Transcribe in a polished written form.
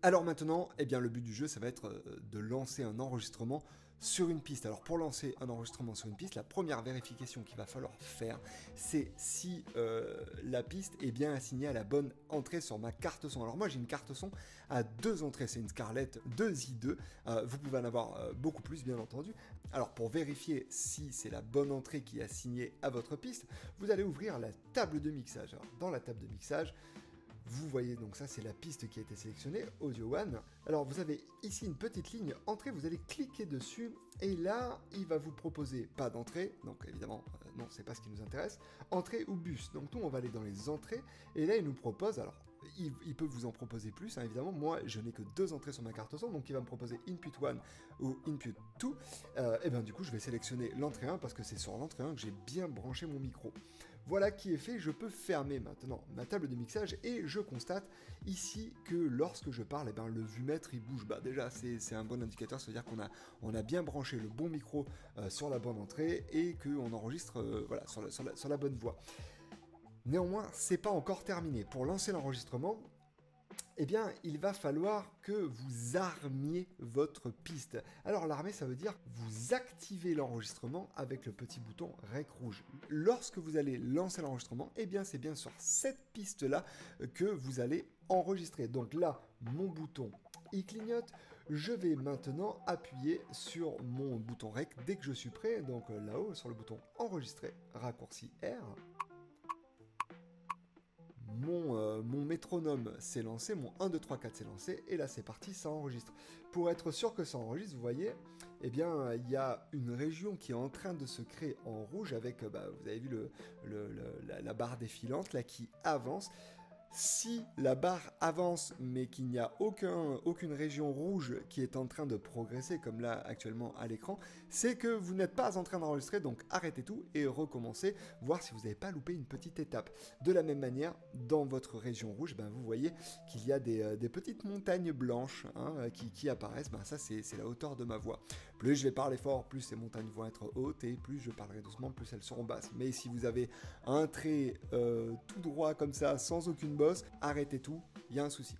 Alors maintenant, eh bien, le but du jeu, ça va être de lancer un enregistrement sur une piste. Alors pour lancer un enregistrement sur une piste, la première vérification qu'il va falloir faire, c'est si la piste est bien assignée à la bonne entrée sur ma carte son. Alors moi j'ai une carte son à 2 entrées, c'est une Scarlett 2i2, vous pouvez en avoir beaucoup plus bien entendu. Alors pour vérifier si c'est la bonne entrée qui est assignée à votre piste, vous allez ouvrir la table de mixage. Alors dans la table de mixage, vous voyez donc ça c'est la piste qui a été sélectionnée, Audio One. Alors vous avez ici une petite ligne entrée, vous allez cliquer dessus et là il va vous proposer pas d'entrée, donc évidemment non c'est pas ce qui nous intéresse, entrée ou bus. Donc nous on va aller dans les entrées et là il nous propose, alors il peut vous en proposer plus, hein, évidemment, moi je n'ai que 2 entrées sur ma carte son, donc il va me proposer Input 1 ou Input 2, et bien du coup je vais sélectionner l'entrée 1 parce que c'est sur l'entrée 1 que j'ai bien branché mon micro. Voilà qui est fait, je peux fermer maintenant ma table de mixage et je constate ici que lorsque je parle, eh ben, le vumètre il bouge. Bah, déjà c'est un bon indicateur, c'est-à-dire qu'on a bien branché le bon micro sur la bonne entrée et qu'on enregistre voilà, sur la bonne voie. Néanmoins, c'est pas encore terminé. Pour lancer l'enregistrement, eh bien, il va falloir que vous armiez votre piste. Alors, l'armer, ça veut dire vous activez l'enregistrement avec le petit bouton REC rouge. Lorsque vous allez lancer l'enregistrement, eh bien, c'est bien sur cette piste-là que vous allez enregistrer. Donc là, mon bouton il clignote. Je vais maintenant appuyer sur mon bouton REC dès que je suis prêt. Donc là-haut, sur le bouton enregistrer, raccourci R. Mon métronome s'est lancé, mon 1, 2, 3, 4 s'est lancé, et là c'est parti, ça enregistre. Pour être sûr que ça enregistre, vous voyez, eh bien, il y a une région qui est en train de se créer en rouge avec, vous avez vu la barre défilante là qui avance. Si la barre avance mais qu'il n'y a aucune région rouge qui est en train de progresser comme là actuellement à l'écran, c'est que vous n'êtes pas en train d'enregistrer, donc arrêtez tout et recommencez, voir si vous n'avez pas loupé une petite étape. De la même manière, dans votre région rouge, ben, vous voyez qu'il y a des petites montagnes blanches hein, qui apparaissent, ben, ça c'est la hauteur de ma voix. Plus je vais parler fort, plus ces montagnes vont être hautes et plus je parlerai doucement, plus elles seront basses. Mais si vous avez un trait tout droit comme ça, sans aucune bosse, arrêtez tout, il y a un souci.